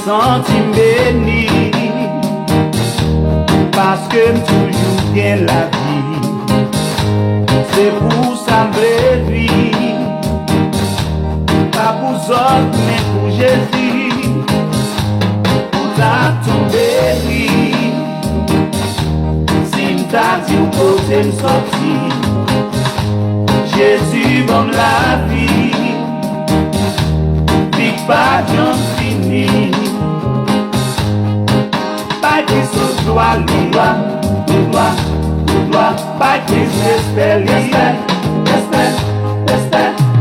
senti béni, parce que toujours bien la vie. C'est pour ça que vie, pas pour autres, mais pour Jésus, pour ta tomber. Si m'ta dit où côté me sortir, Jésus donne la vie, big pas j'en fini. Pas Christ au droit, pas Christ respect,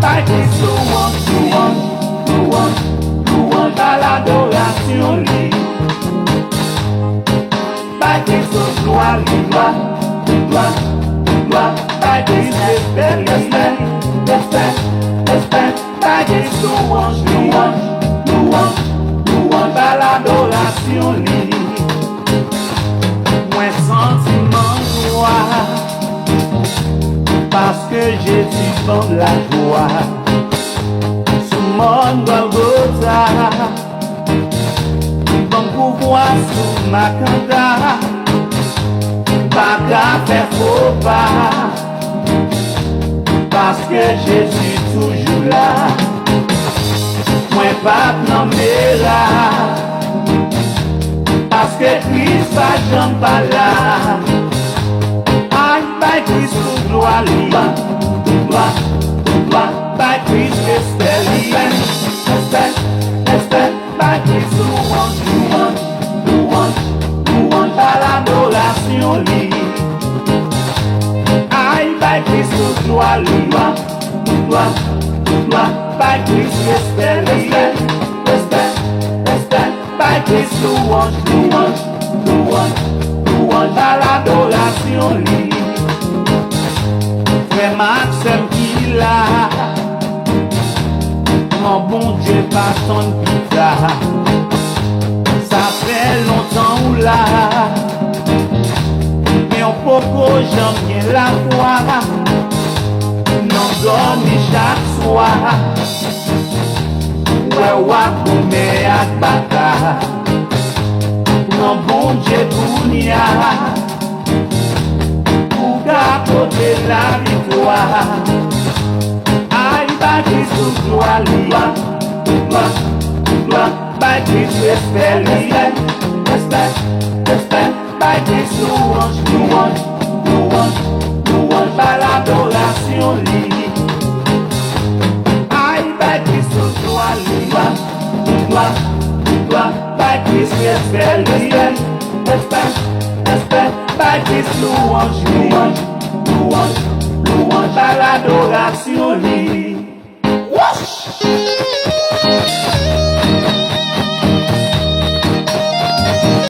pas Christ louange, par l'adoration libre. Pas Christ au droit, pas Christ respect, pas Christ louange, par l'adoration libre. Moins sentiment joie, parce que Jésus donne la joie. Ce monde Golgotha, bon pouvoir sous ma canda, pas qu'à faire faux pas, parce que Jésus toujours là. Moi pas nommer là, parce que Christ pas jamais pas là. Aïe, by Christ tout droit, by Christ respect, by Christ louange, par l'adoration libre. Aïe, by Christ tout droit, by Christ respect, by Christ louange, par l'adoration libre. Frère Maxime qui l'a, mon bon Dieu pas son pizza. Ça fait longtemps ou là, mais on peut pas jamais la voir. Non dormi chaque soir, ouais ouais à bata. Mon bon Dieu bounia, pour garder la victoire. Aïe, by Christ gloire, by Christ respect, by Christ louange, par l'adoration libre. Aïe, by Christ gloire, by Christ respect, by Christ louange, par l'adoration libre.